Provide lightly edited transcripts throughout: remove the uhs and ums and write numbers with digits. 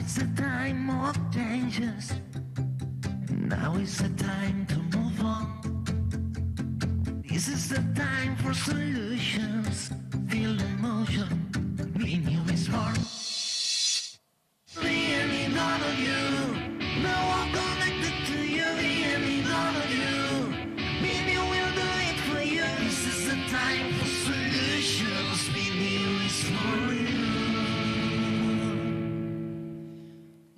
It's a time of changes. Now is the time to move on. This is the time for solutions. Feel the motion. Be new is born. The need none of you. No one connected to you. The need none of you. Be new will do it for you. This is the time for solutions. Be new is for you.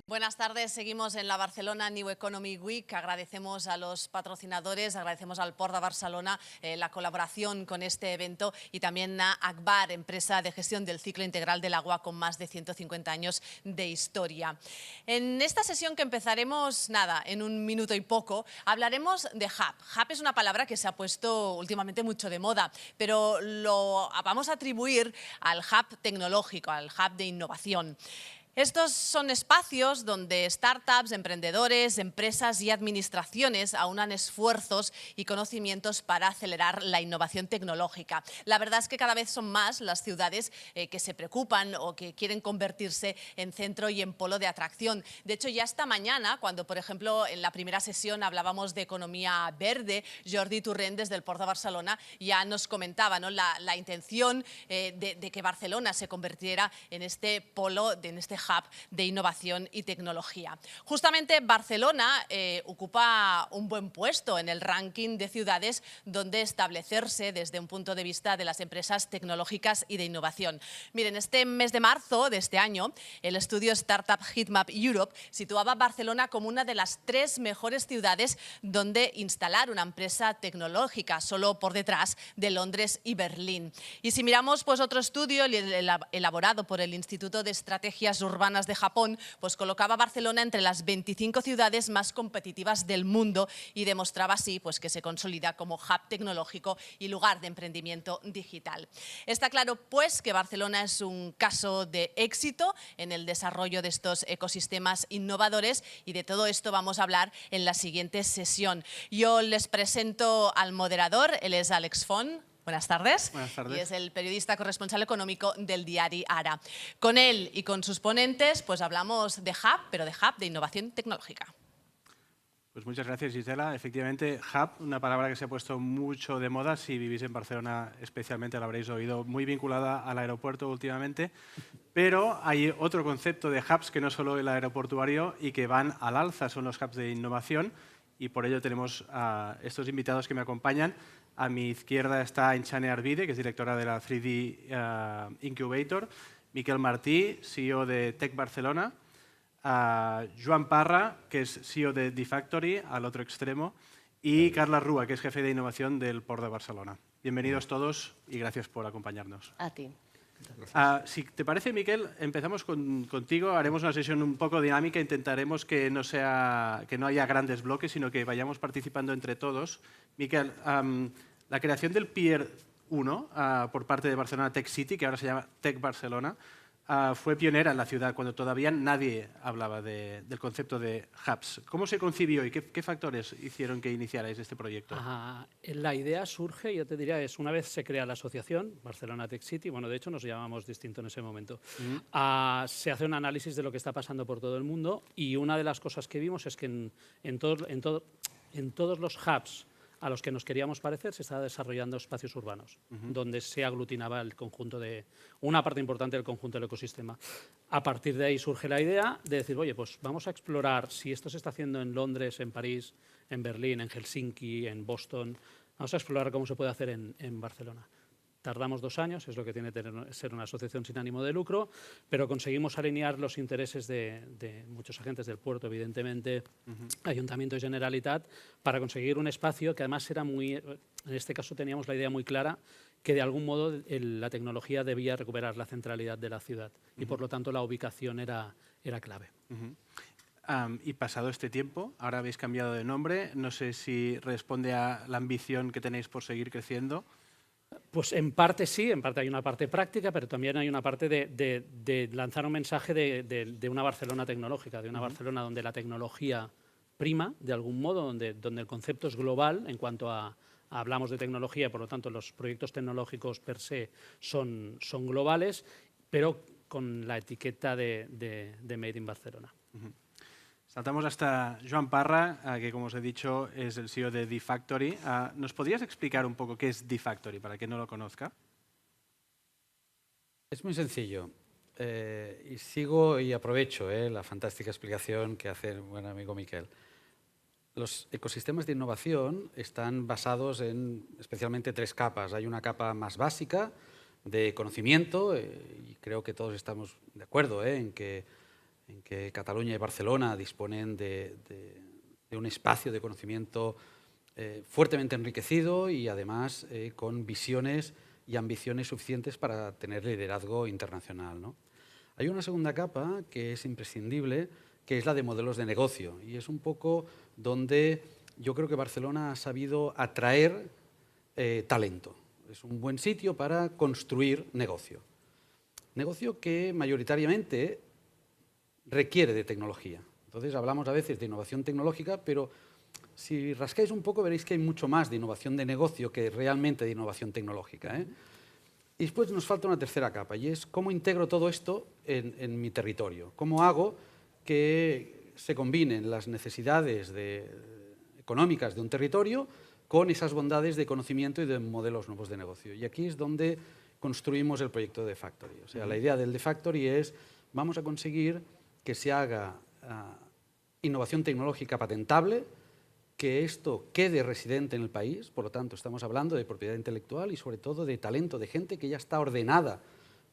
Buenas tardes, seguimos en la Barcelona New Economy Week. Agradecemos a los patrocinadores, agradecemos al Port de Barcelona la colaboración con este evento y también a Agbar, empresa de gestión del ciclo integral del agua con más de 150 años de historia. En esta sesión que empezaremos, en un minuto y poco, hablaremos de hub. Hub es una palabra que se ha puesto últimamente mucho de moda, pero lo vamos a atribuir al hub tecnológico, al hub de innovación. Estos son espacios donde startups, emprendedores, empresas y administraciones aunan esfuerzos y conocimientos para acelerar la innovación tecnológica. La verdad es que cada vez son más las ciudades que se preocupan o que quieren convertirse en centro y en polo de atracción. De hecho, ya esta mañana, cuando, por ejemplo, en la primera sesión hablábamos de economía verde, Jordi Torrent, desde el Port de Barcelona, ya nos comentaba, ¿no?, la intención de que Barcelona se convirtiera en este polo, en este hub de innovación y tecnología. Justamente Barcelona ocupa un buen puesto en el ranking de ciudades donde establecerse desde un punto de vista de las empresas tecnológicas y de innovación. Miren, este mes de marzo de este año, el estudio Startup Heatmap Europe situaba a Barcelona como una de las 3 mejores ciudades donde instalar una empresa tecnológica, solo por detrás de Londres y Berlín. Y si miramos pues otro estudio elaborado por el Instituto de Estrategias Urbanas de Japón, pues colocaba a Barcelona entre las 25 ciudades más competitivas del mundo y demostraba así pues que se consolida como hub tecnológico y lugar de emprendimiento digital. Está claro pues que Barcelona es un caso de éxito en el desarrollo de estos ecosistemas innovadores y de todo esto vamos a hablar en la siguiente sesión. Yo les presento al moderador, él es Alex Font. Buenas tardes. Buenas tardes. Y es el periodista corresponsal económico del diario Ara. Con él y con sus ponentes pues hablamos de hub, pero de hub de innovación tecnológica. Pues muchas gracias, Gisela. Efectivamente, hub, una palabra que se ha puesto mucho de moda. Si vivís en Barcelona especialmente la habréis oído, muy vinculada al aeropuerto últimamente. Pero hay otro concepto de hubs que no solo el aeroportuario y que van al alza, son los hubs de innovación. Y por ello tenemos a estos invitados que me acompañan. A mi izquierda está Enchane Arvide, que es directora de la 3D Incubator, Miquel Martí, CEO de Tech Barcelona, Joan Parra, que es CEO de D-Factory, al otro extremo, y Carla Rúa, que es jefe de innovación del Port de Barcelona. Bienvenidos todos y gracias por acompañarnos. A ti. Si te parece, Miquel, empezamos contigo. Haremos una sesión un poco dinámica. Intentaremos que no haya grandes bloques, sino que vayamos participando entre todos. Miquel, la creación del Pier 1 por parte de Barcelona Tech City, que ahora se llama Tech Barcelona, fue pionera en la ciudad cuando todavía nadie hablaba del concepto de hubs. ¿Cómo se concibió y qué factores hicieron que iniciarais este proyecto? La idea surge, yo te diría, es una vez se crea la asociación Barcelona Tech City, bueno, de hecho nos llamamos distinto en ese momento, se hace un análisis de lo que está pasando por todo el mundo y una de las cosas que vimos es que en todos los hubs a los que nos queríamos parecer se estaba desarrollando espacios urbanos, donde se aglutinaba el conjunto una parte importante del conjunto del ecosistema. A partir de ahí surge la idea de decir, oye, pues vamos a explorar si esto se está haciendo en Londres, en París, en Berlín, en Helsinki, en Boston, vamos a explorar cómo se puede hacer en Barcelona. Tardamos 2 años, es lo que tiene que ser una asociación sin ánimo de lucro, pero conseguimos alinear los intereses de muchos agentes del puerto, evidentemente, Ayuntamiento y Generalitat, para conseguir un espacio que además era en este caso teníamos la idea muy clara, que de algún modo la tecnología debía recuperar la centralidad de la ciudad y por lo tanto la ubicación era clave. Y pasado este tiempo, ahora habéis cambiado de nombre, no sé si responde a la ambición que tenéis por seguir creciendo. Pues en parte sí, en parte hay una parte práctica, pero también hay una parte de lanzar un mensaje de una Barcelona tecnológica, de una Barcelona donde la tecnología prima, de algún modo, donde el concepto es global en cuanto hablamos de tecnología, por lo tanto los proyectos tecnológicos per se son globales, pero con la etiqueta de Made in Barcelona. Saltamos hasta Joan Parra, que como os he dicho es el CEO de D-Factory. ¿Nos podrías explicar un poco qué es D-Factory para quien no lo conozca? Es muy sencillo. Y sigo y aprovecho la fantástica explicación que hace el buen amigo Miquel. Los ecosistemas de innovación están basados en especialmente 3 capas. Hay una capa más básica de conocimiento, y creo que todos estamos de acuerdo en que Cataluña y Barcelona disponen de un espacio de conocimiento fuertemente enriquecido y además con visiones y ambiciones suficientes para tener liderazgo internacional, ¿no? Hay una segunda capa que es imprescindible, que es la de modelos de negocio, y es un poco donde yo creo que Barcelona ha sabido atraer talento. Es un buen sitio para construir negocio. Negocio que mayoritariamente requiere de tecnología. Entonces hablamos a veces de innovación tecnológica, pero si rascáis un poco veréis que hay mucho más de innovación de negocio que realmente de innovación tecnológica, Y después nos falta una tercera capa, y es cómo integro todo esto en mi territorio. Cómo hago que se combinen las necesidades económicas de un territorio con esas bondades de conocimiento y de modelos nuevos de negocio. Y aquí es donde construimos el proyecto de Factory. O sea, la idea del de Factory es, vamos a conseguir que se haga innovación tecnológica patentable, que esto quede residente en el país, por lo tanto estamos hablando de propiedad intelectual y sobre todo de talento, de gente que ya está ordenada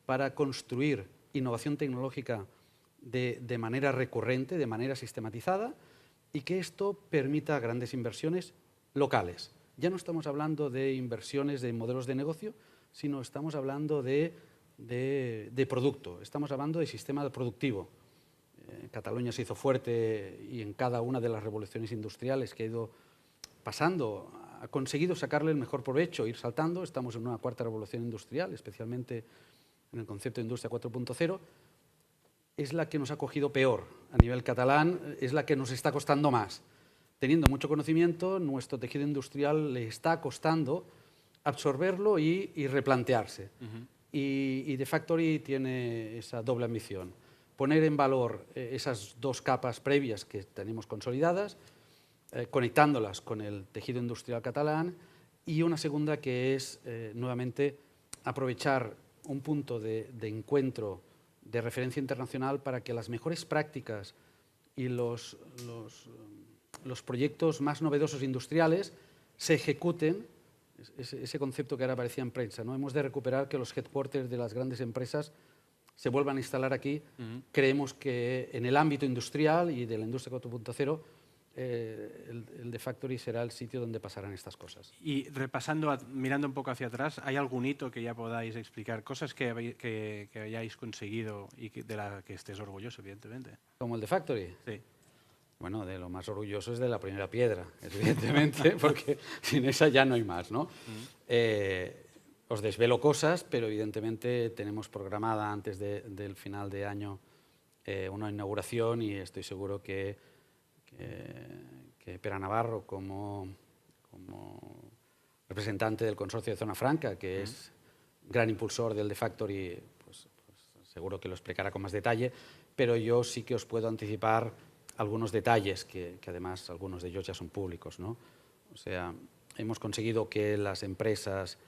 para construir innovación tecnológica de manera recurrente, de manera sistematizada, y que esto permita grandes inversiones locales. Ya no estamos hablando de inversiones de modelos de negocio, sino estamos hablando de producto, estamos hablando de sistema productivo. Cataluña se hizo fuerte y en cada una de las revoluciones industriales que ha ido pasando ha conseguido sacarle el mejor provecho, ir saltando. Estamos en una 4ª revolución industrial, especialmente en el concepto de industria 4.0. Es la que nos ha cogido peor a nivel catalán, es la que nos está costando más. Teniendo mucho conocimiento, nuestro tejido industrial le está costando absorberlo y replantearse. Y The Factory tiene esa doble ambición. Poner en valor esas 2 capas previas que tenemos consolidadas, conectándolas con el tejido industrial catalán, y una segunda que es, nuevamente, aprovechar un punto de encuentro de referencia internacional para que las mejores prácticas y los proyectos más novedosos industriales se ejecuten, ese concepto que ahora aparecía en prensa, ¿no? Hemos de recuperar que los headquarters de las grandes empresas se vuelvan a instalar aquí. Creemos que en el ámbito industrial y de la industria 4.0 el The Factory será el sitio donde pasarán estas cosas. Y repasando, mirando un poco hacia atrás, ¿hay algún hito que ya podáis explicar? Cosas que hayáis conseguido y de la que estés orgulloso, evidentemente. ¿Como el The Factory? Sí. Bueno, de lo más orgulloso es de la primera piedra, evidentemente, porque sin esa ya no hay más, ¿no? Os desvelo cosas, pero evidentemente tenemos programada antes del final de año una inauguración, y estoy seguro que Pere Navarro, como representante del consorcio de Zona Franca, que es gran impulsor del The Factory, pues seguro que lo explicará con más detalle, pero yo sí que os puedo anticipar algunos detalles que además algunos de ellos ya son públicos, ¿no? O sea, hemos conseguido que las empresas,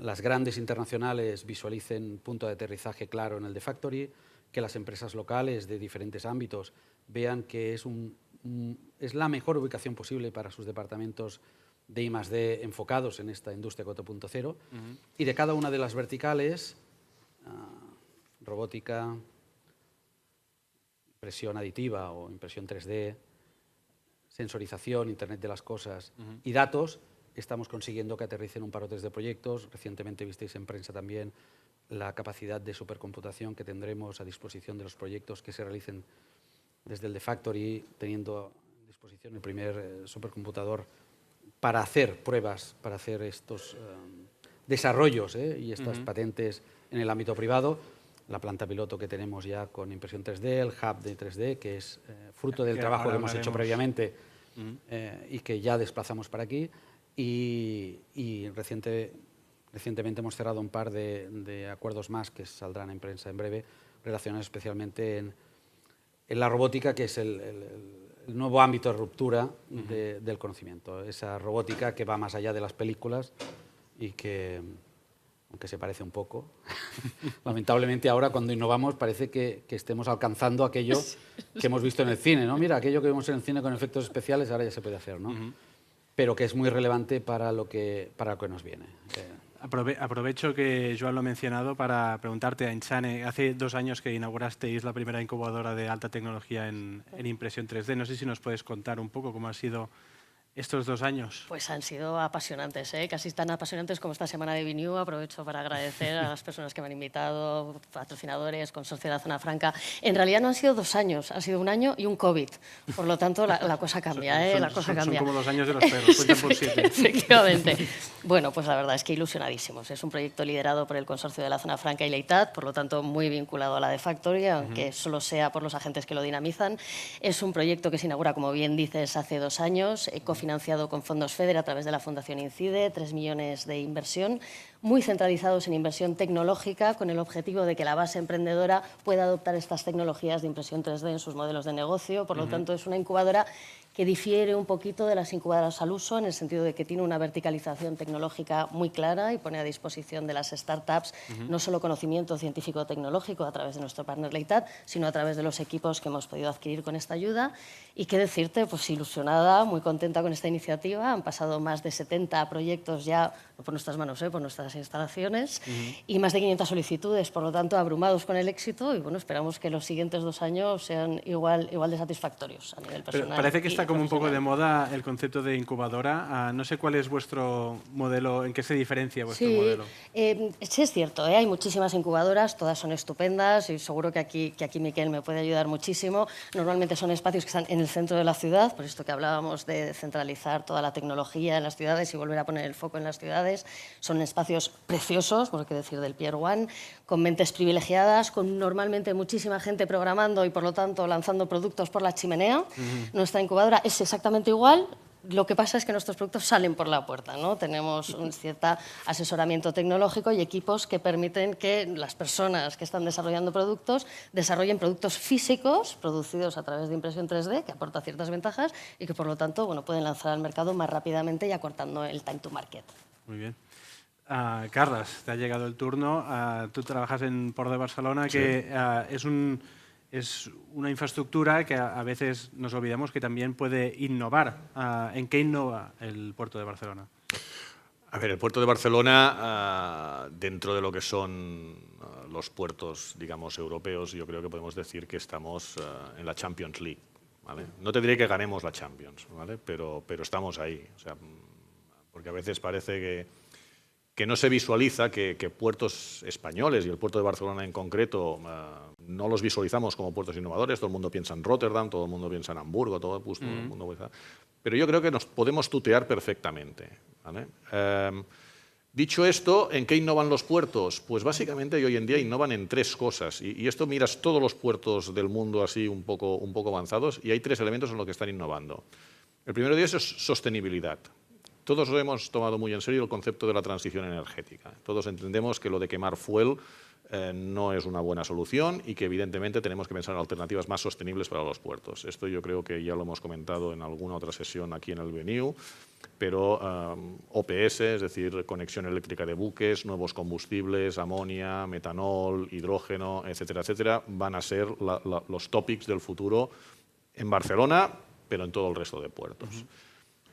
las grandes internacionales, visualicen punto de aterrizaje claro en el The Factory, que las empresas locales de diferentes ámbitos vean que es la mejor ubicación posible para sus departamentos de I+D enfocados en esta industria 4.0, y de cada una de las verticales, robótica, impresión aditiva o impresión 3D, sensorización, Internet de las cosas y datos, estamos consiguiendo que aterricen un par o tres de proyectos. Recientemente visteis en prensa también la capacidad de supercomputación que tendremos a disposición de los proyectos que se realicen desde el The Factory, teniendo a disposición el primer supercomputador para hacer pruebas, para hacer estos desarrollos y estas patentes en el ámbito privado. La planta piloto que tenemos ya con impresión 3D, el hub de 3D, que es fruto del trabajo que hemos hecho previamente y que ya desplazamos para aquí. Y Recientemente hemos cerrado un par de acuerdos más que saldrán en prensa en breve, relacionados especialmente en la robótica, que es el nuevo ámbito de ruptura del conocimiento. Esa robótica que va más allá de las películas y que, aunque se parece un poco, lamentablemente ahora cuando innovamos parece que estemos alcanzando aquello que hemos visto en el cine, ¿no? Mira, aquello que vemos en el cine con efectos especiales ahora ya se puede hacer, ¿no? Pero que es muy relevante para lo que nos viene. Aprovecho que Joan lo ha mencionado para preguntarte a Enchane. Hace 2 años que inaugurasteis la primera incubadora de alta tecnología en impresión 3D. No sé si nos puedes contar un poco cómo han sido estos 2 años. Pues han sido apasionantes, casi tan apasionantes como esta semana de Vinew. Aprovecho para agradecer a las personas que me han invitado, patrocinadores, consorcio de la Zona Franca. En realidad no han sido 2 años, ha sido 1 año y un COVID. Por lo tanto, la cosa cambia, la cosa cambia. Son como los años de los perros, cuentan por 7. Efectivamente. Bueno, pues la verdad es que ilusionadísimos. Es un proyecto liderado por el consorcio de la Zona Franca y la ITAD, por lo tanto muy vinculado a la de Factory, aunque solo sea por los agentes que lo dinamizan. Es un proyecto que se inaugura, como bien dices, hace 2 años, cofinanciado con fondos FEDER a través de la Fundación INCIDE, 3 millones de inversión, muy centralizados en inversión tecnológica, con el objetivo de que la base emprendedora pueda adoptar estas tecnologías de impresión 3D en sus modelos de negocio. Por lo tanto, es una incubadora que difiere un poquito de las incubadoras al uso, en el sentido de que tiene una verticalización tecnológica muy clara y pone a disposición de las startups no solo conocimiento científico-tecnológico a través de nuestro partner Leitat, sino a través de los equipos que hemos podido adquirir con esta ayuda. Y qué decirte, pues ilusionada, muy contenta con esta iniciativa. Han pasado más de 70 proyectos ya, no por nuestras manos, por nuestras instalaciones, y más de 500 solicitudes, por lo tanto, abrumados con el éxito, y bueno, esperamos que los siguientes 2 años sean igual de satisfactorios a nivel personal. Pero parece que está como un poco de moda el concepto de incubadora. No sé cuál es vuestro modelo, en qué se diferencia vuestro modelo. Sí es cierto, hay muchísimas incubadoras, todas son estupendas y seguro que aquí Miquel me puede ayudar muchísimo. Normalmente son espacios que están en el centro de la ciudad, por esto que hablábamos de centralizar toda la tecnología en las ciudades y volver a poner el foco en las ciudades. Son espacios preciosos, por qué decir del Pier One, con mentes privilegiadas, con normalmente muchísima gente programando y por lo tanto lanzando productos por la chimenea. Nuestra incubadora es exactamente igual. Lo que pasa es que nuestros productos salen por la puerta, ¿no? Tenemos un cierto asesoramiento tecnológico y equipos que permiten que las personas que están desarrollando productos desarrollen productos físicos producidos a través de impresión 3D, que aporta ciertas ventajas y que, por lo tanto, bueno, pueden lanzar al mercado más rápidamente y acortando el time to market. Muy bien. Carles, te ha llegado el turno. Tú trabajas en Port de Barcelona, que es una infraestructura que a veces nos olvidamos que también puede innovar. ¿En qué innova el puerto de Barcelona? A ver, el puerto de Barcelona, dentro de lo que son los puertos, digamos, europeos, yo creo que podemos decir que estamos en la Champions League, ¿vale? No te diré que ganemos la Champions, ¿vale? Pero estamos ahí. O sea, porque a veces parece que no se visualiza que puertos españoles, y el puerto de Barcelona en concreto, no los visualizamos como puertos innovadores. Todo el mundo piensa en Rotterdam, todo el mundo piensa en Hamburgo, todo el mundo piensa. Pero yo creo que nos podemos tutear perfectamente, ¿vale? Dicho esto, ¿en qué innovan los puertos? Pues básicamente hoy en día innovan en 3 cosas. Y esto miras todos los puertos del mundo así un poco avanzados y hay 3 elementos en los que están innovando. El primero de ellos es sostenibilidad. Todos lo hemos tomado muy en serio el concepto de la transición energética. Todos entendemos que lo de quemar fuel no es una buena solución y que evidentemente tenemos que pensar en alternativas más sostenibles para los puertos. Esto yo creo que ya lo hemos comentado en alguna otra sesión aquí en el Venue, pero OPS, es decir, conexión eléctrica de buques, nuevos combustibles, amonia, metanol, hidrógeno, etcétera, etcétera, van a ser los topics del futuro en Barcelona, pero en todo el resto de puertos.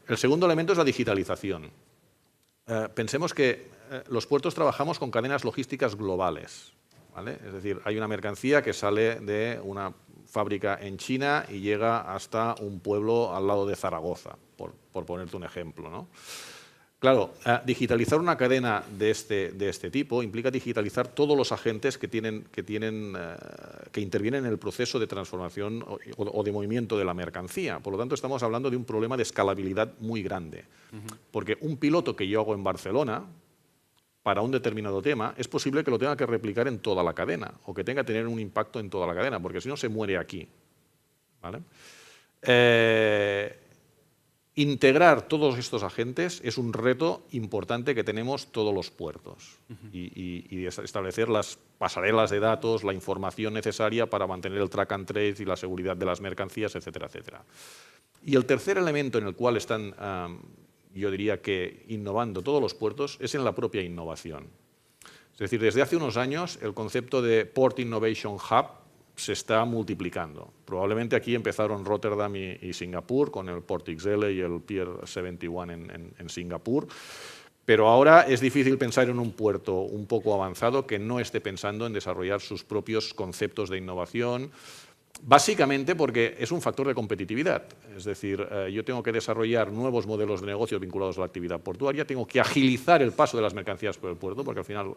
El segundo elemento es la digitalización. Pensemos que los puertos trabajamos con cadenas logísticas globales, ¿vale? Es decir, hay una mercancía que sale de una fábrica en China y llega hasta un pueblo al lado de Zaragoza, por ponerte un ejemplo, ¿no? Claro, digitalizar una cadena de este tipo implica digitalizar todos los agentes que intervienen en el proceso de transformación o de movimiento de la mercancía. Por lo tanto, estamos hablando de un problema de escalabilidad muy grande. Porque un piloto que yo hago en Barcelona, para un determinado tema, es posible que lo tenga que replicar en toda la cadena o que tenga que tener un impacto en toda la cadena, porque si no se muere aquí, ¿vale? integrar todos estos agentes es un reto importante que tenemos todos los puertos y establecer las pasarelas de datos, la información necesaria para mantener el track and trace y la seguridad de las mercancías, etcétera, etcétera. Y el tercer elemento en el cual están, yo diría que innovando todos los puertos, es en la propia innovación. Es decir, desde hace unos años el concepto de Port Innovation Hub se está multiplicando. Probablemente aquí empezaron Rotterdam y Singapur con el Port XL y el Pier 71 en Singapur, pero ahora es difícil pensar en un puerto un poco avanzado que no esté pensando en desarrollar sus propios conceptos de innovación, básicamente porque es un factor de competitividad. Es decir, yo tengo que desarrollar nuevos modelos de negocio vinculados a la actividad portuaria, tengo que agilizar el paso de las mercancías por el puerto, porque al final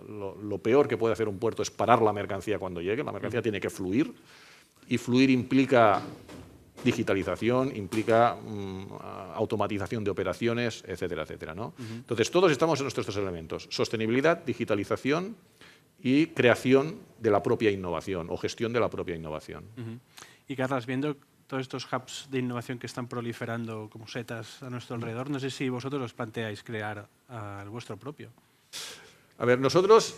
lo peor que puede hacer un puerto es parar la mercancía cuando llegue. La mercancía tiene que fluir, y fluir implica digitalización, implica automatización de operaciones, etcétera, etcétera, ¿no? Entonces, todos estamos en nuestros tres elementos: sostenibilidad, digitalización y creación de la propia innovación o gestión de la propia innovación. Y Carles, viendo todos estos hubs de innovación que están proliferando como setas a nuestro alrededor, no sé si vosotros os planteáis crear el vuestro propio. A ver, nosotros,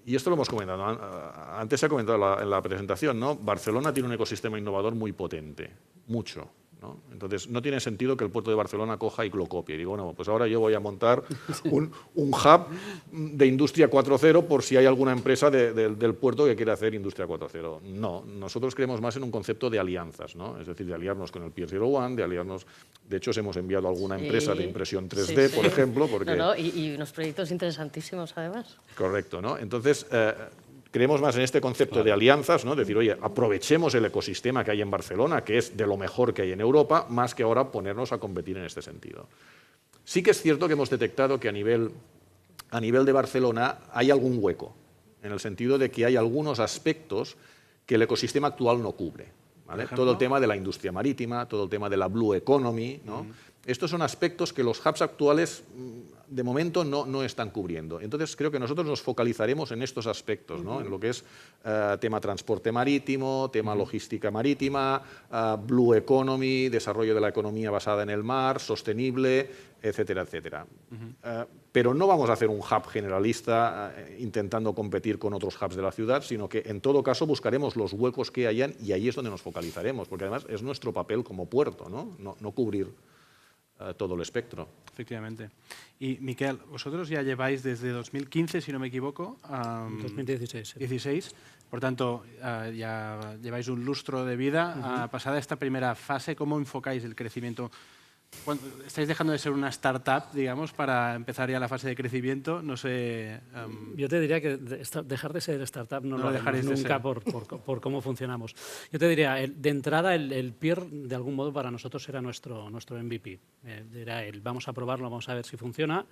y esto lo hemos comentado, antes se ha comentado en la presentación, ¿no? Barcelona tiene un ecosistema innovador muy potente, mucho, ¿no? Entonces, no tiene sentido que el puerto de Barcelona coja y lo copie. Y digo, bueno, pues ahora yo voy a montar un hub de Industria 4.0 por si hay alguna empresa del puerto que quiera hacer Industria 4.0. No, nosotros creemos más en un concepto de alianzas, ¿no? Es decir, de aliarnos con el Pier 01, de aliarnos... De hecho, hemos enviado a alguna empresa de impresión 3D, por ejemplo. Porque... y unos proyectos interesantísimos, además. Correcto, ¿no? Entonces... creemos más en este concepto de alianzas, ¿no? Decir, oye, aprovechemos el ecosistema que hay en Barcelona, que es de lo mejor que hay en Europa, más que ahora ponernos a competir en este sentido. Sí que es cierto que hemos detectado que a nivel de Barcelona hay algún hueco, en el sentido de que hay algunos aspectos que el ecosistema actual no cubre, ¿vale? Todo el tema de la industria marítima, todo el tema de la blue economy, ¿no? Estos son aspectos que los hubs actuales de momento no están cubriendo. Entonces creo que nosotros nos focalizaremos en estos aspectos, ¿no? En lo que es tema transporte marítimo, tema logística marítima, blue economy, desarrollo de la economía basada en el mar, sostenible, etcétera, etcétera. Pero no vamos a hacer un hub generalista intentando competir con otros hubs de la ciudad, sino que en todo caso buscaremos los huecos que hayan y ahí es donde nos focalizaremos, porque además es nuestro papel como puerto, no cubrir todo el espectro. Efectivamente. Y, Miquel, vosotros ya lleváis desde 2015, si no me equivoco, 2016. Sí. 16, por tanto, ya lleváis un lustro de vida. Pasada esta primera fase, ¿cómo enfocáis el crecimiento? ¿Estáis dejando de ser una startup, digamos, para empezar ya la fase de crecimiento? No sé... Yo te diría que dejar de ser startup no lo dejaréis nunca por cómo funcionamos. Yo te diría, de entrada, el Pier, de algún modo, para nosotros era nuestro MVP. Era vamos a probarlo, vamos a ver si funciona.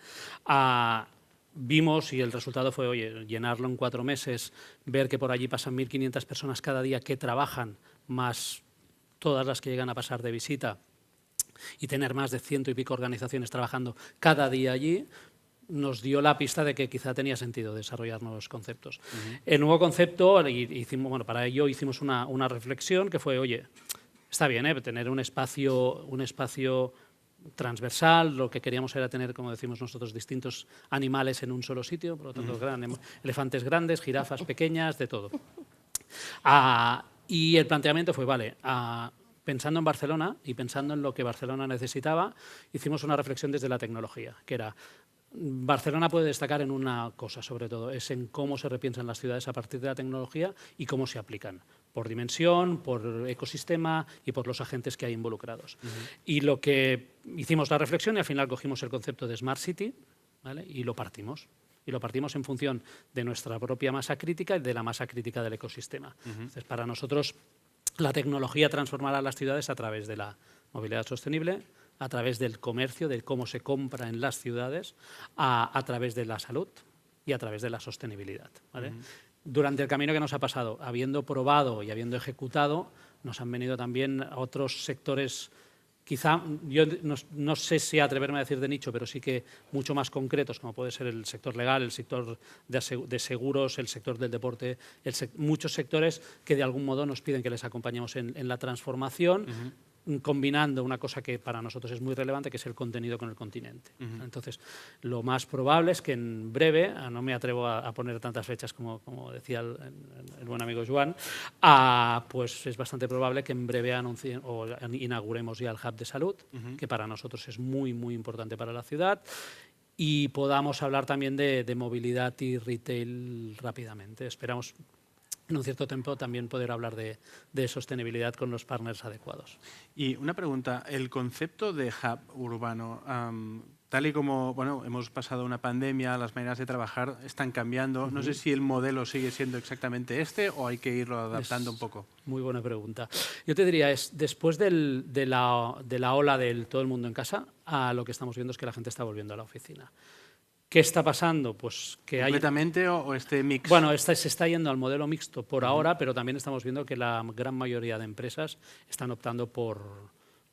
Vimos y el resultado fue, oye, llenarlo en 4 meses, ver que por allí pasan 1.500 personas cada día que trabajan, más todas las que llegan a pasar de visita, y tener más de 100 y pico organizaciones trabajando cada día allí, nos dio la pista de que quizá tenía sentido desarrollar nuevos conceptos. El nuevo concepto, para ello hicimos una reflexión que fue, oye, está bien, tener un espacio transversal, lo que queríamos era tener, como decimos nosotros, distintos animales en un solo sitio, por lo tanto, elefantes grandes, jirafas pequeñas, de todo. Y el planteamiento fue, vale, pensando en Barcelona y pensando en lo que Barcelona necesitaba, hicimos una reflexión desde la tecnología, que era, Barcelona puede destacar en una cosa, sobre todo, es en cómo se repiensan las ciudades a partir de la tecnología y cómo se aplican, por dimensión, por ecosistema y por los agentes que hay involucrados. Y lo que hicimos la reflexión y al final cogimos el concepto de Smart City, ¿vale? Y lo partimos. Y lo partimos en función de nuestra propia masa crítica y de la masa crítica del ecosistema. Entonces, para nosotros, la tecnología transformará las ciudades a través de la movilidad sostenible, a través del comercio, de cómo se compra en las ciudades, a través de la salud y a través de la sostenibilidad, ¿vale? Durante el camino que nos ha pasado, habiendo probado y habiendo ejecutado, nos han venido también otros sectores, quizá, yo no sé si atreverme a decir de nicho, pero sí que mucho más concretos, como puede ser el sector legal, el sector de seguros, el sector del deporte, muchos sectores que de algún modo nos piden que les acompañemos en la transformación, combinando una cosa que para nosotros es muy relevante, que es el contenido con el continente. Entonces, lo más probable es que en breve, no me atrevo a poner tantas fechas como decía el buen amigo Joan, pues es bastante probable que en breve inauguremos ya el Hub de Salud, que para nosotros es muy, muy importante para la ciudad, y podamos hablar también de movilidad y retail rápidamente. Esperamos en un cierto tiempo también poder hablar de sostenibilidad con los partners adecuados. Y una pregunta, el concepto de hub urbano, tal y como hemos pasado una pandemia, las maneras de trabajar están cambiando. No sé si el modelo sigue siendo exactamente este o hay que irlo adaptando un poco. Muy buena pregunta. Yo te diría, después de la ola del todo el mundo en casa, lo que estamos viendo es que la gente está volviendo a la oficina. ¿Qué está pasando? Pues que ¿Completamente o este mix? Bueno, se está yendo al modelo mixto por ahora, pero también estamos viendo que la gran mayoría de empresas están optando por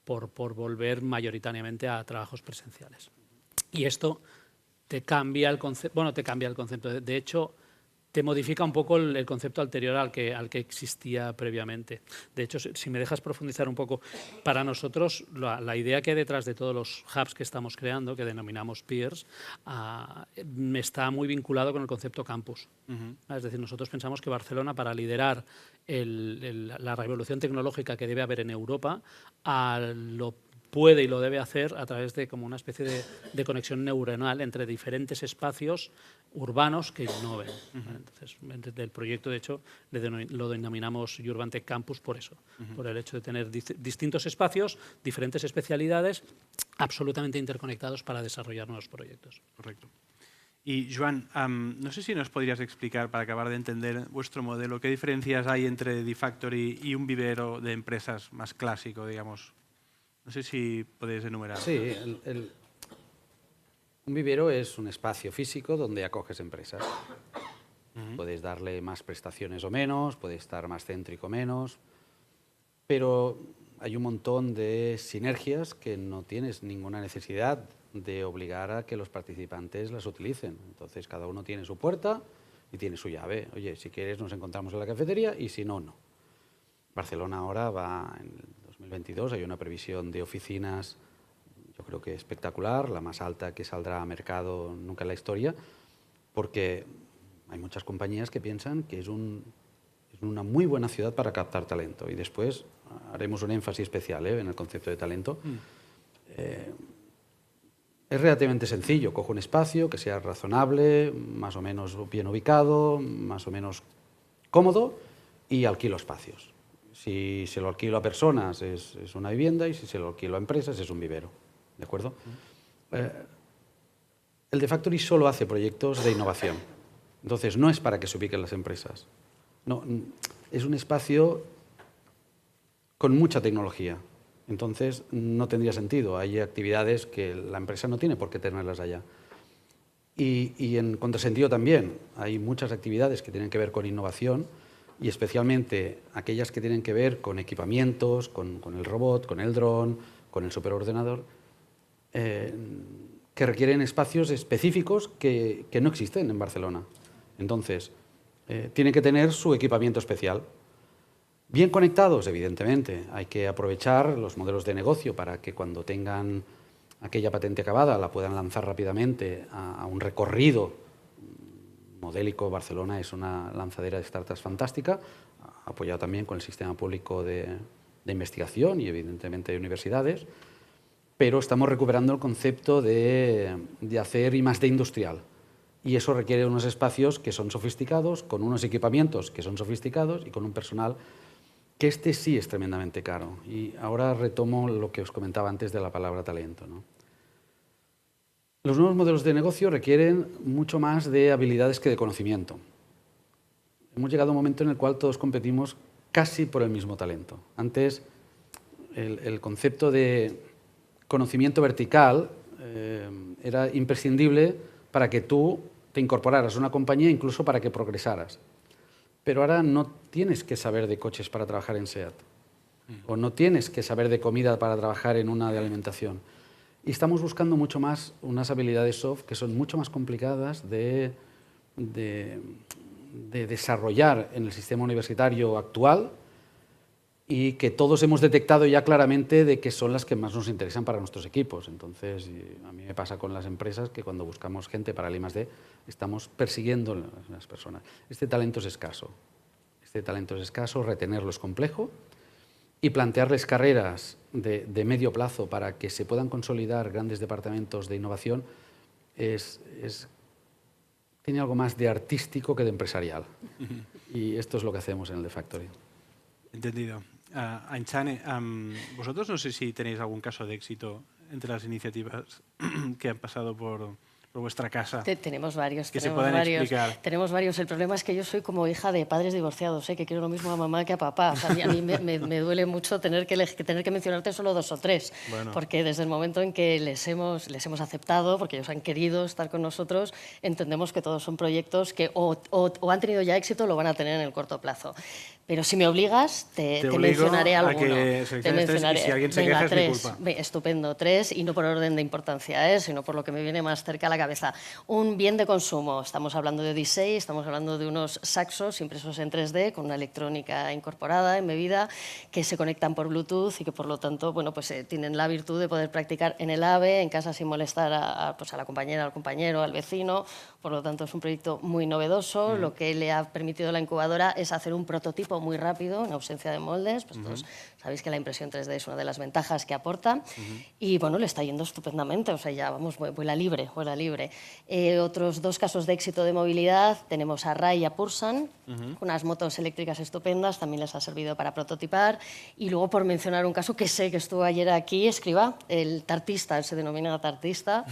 volver mayoritariamente a trabajos presenciales. Y esto te cambia el concepto. De hecho, te modifica un poco el concepto anterior al que existía previamente. De hecho, si me dejas profundizar un poco, para nosotros la idea que hay detrás de todos los hubs que estamos creando, que denominamos peers, está muy vinculado con el concepto campus. Es decir, nosotros pensamos que Barcelona, para liderar la revolución tecnológica que debe haber en Europa, lo puede y lo debe hacer a través de como una especie de conexión neuronal entre diferentes espacios urbanos que innoven. Entonces, desde el proyecto, de hecho, lo denominamos Urban Tech Campus por eso, por el hecho de tener distintos espacios, diferentes especialidades, absolutamente interconectados para desarrollar nuevos proyectos. Correcto. Y, Joan, no sé si nos podrías explicar, para acabar de entender vuestro modelo, qué diferencias hay entre D-Factory y un vivero de empresas más clásico, digamos. No sé si podéis enumerar. Sí, un vivero es un espacio físico donde acoges empresas. Puedes darle más prestaciones o menos, puede estar más céntrico o menos, pero hay un montón de sinergias que no tienes ninguna necesidad de obligar a que los participantes las utilicen. Entonces, cada uno tiene su puerta y tiene su llave. Oye, si quieres nos encontramos en la cafetería y si no, no. Barcelona ahora va, en el 2022, hay una previsión de oficinas, yo creo que espectacular, la más alta que saldrá a mercado nunca en la historia, porque hay muchas compañías que piensan que es una muy buena ciudad para captar talento. Y después haremos un énfasis especial en el concepto de talento. Es relativamente sencillo. Cojo un espacio que sea razonable, más o menos bien ubicado, más o menos cómodo y alquilo espacios. Si se lo alquilo a personas es una vivienda y si se lo alquilo a empresas es un vivero. ¿De acuerdo? El D-Factory solo hace proyectos de innovación. Entonces, no es para que se ubiquen las empresas. No, es un espacio con mucha tecnología. Entonces, no tendría sentido. Hay actividades que la empresa no tiene por qué tenerlas allá. Y en contrasentido también, hay muchas actividades que tienen que ver con innovación y especialmente aquellas que tienen que ver con equipamientos, con el robot, con el dron, con el superordenador, que requieren espacios específicos que no existen en Barcelona. Entonces, tienen que tener su equipamiento especial. Bien conectados, evidentemente. Hay que aprovechar los modelos de negocio para que cuando tengan aquella patente acabada la puedan lanzar rápidamente a un recorrido modélico. Barcelona es una lanzadera de startups fantástica, apoyado también con el sistema público de investigación y evidentemente de universidades, pero estamos recuperando el concepto de hacer I+D industrial. Y eso requiere unos espacios que son sofisticados, con unos equipamientos que son sofisticados y con un personal que sí es tremendamente caro. Y ahora retomo lo que os comentaba antes de la palabra talento, ¿no? Los nuevos modelos de negocio requieren mucho más de habilidades que de conocimiento. Hemos llegado a un momento en el cual todos competimos casi por el mismo talento. Antes, el concepto de conocimiento vertical era imprescindible para que tú te incorporaras a una compañía, incluso para que progresaras. Pero ahora no tienes que saber de coches para trabajar en SEAT, o no tienes que saber de comida para trabajar en una de alimentación. Y estamos buscando mucho más unas habilidades soft que son mucho más complicadas de desarrollar en el sistema universitario actual y que todos hemos detectado ya claramente de que son las que más nos interesan para nuestros equipos. Entonces, a mí me pasa con las empresas que cuando buscamos gente para el I+D estamos persiguiendo las personas. Este talento es escaso. Retenerlo es complejo y plantearles carreras de medio plazo para que se puedan consolidar grandes departamentos de innovación tiene algo más de artístico que de empresarial. Y esto es lo que hacemos en el The Factory. Entendido. Ainchane, vosotros no sé si tenéis algún caso de éxito entre las iniciativas que han pasado por vuestra casa. Tenemos varios. Que se puedan explicar. Tenemos varios. El problema es que yo soy como hija de padres divorciados, que quiero lo mismo a mamá que a papá. O sea, a mí me duele mucho tener que mencionarte solo 2 o 3, Bueno. porque desde el momento en que les hemos aceptado, porque ellos han querido estar con nosotros, entendemos que todos son proyectos que o han tenido ya éxito o lo van a tener en el corto plazo. Pero si me obligas, te mencionaré a alguno. que selecciones 3 y si alguien se queja es mi culpa. Estupendo, 3, y no por orden de importancia, sino por lo que me viene más cerca a la cabeza. Un bien de consumo. Estamos hablando de Odyssey, estamos hablando de unos saxos impresos en 3D con una electrónica incorporada, embebida, que se conectan por Bluetooth y que por lo tanto tienen la virtud de poder practicar en el AVE, en casa sin molestar a la compañera, al compañero, al vecino. Por lo tanto, es un proyecto muy novedoso. Lo que le ha permitido la incubadora es hacer un prototipo muy rápido, en ausencia de moldes. Todos sabéis que la impresión 3D es una de las ventajas que aporta. Y bueno, le está yendo estupendamente. O sea, ya vamos, vuela libre, vuela libre. Otros 2 casos de éxito de movilidad. Tenemos a Rai y a Pursan, unas motos eléctricas estupendas. También les ha servido para prototipar. Y luego, por mencionar un caso que sé que estuvo ayer aquí, Escriba, el tartista, él se denomina tartista.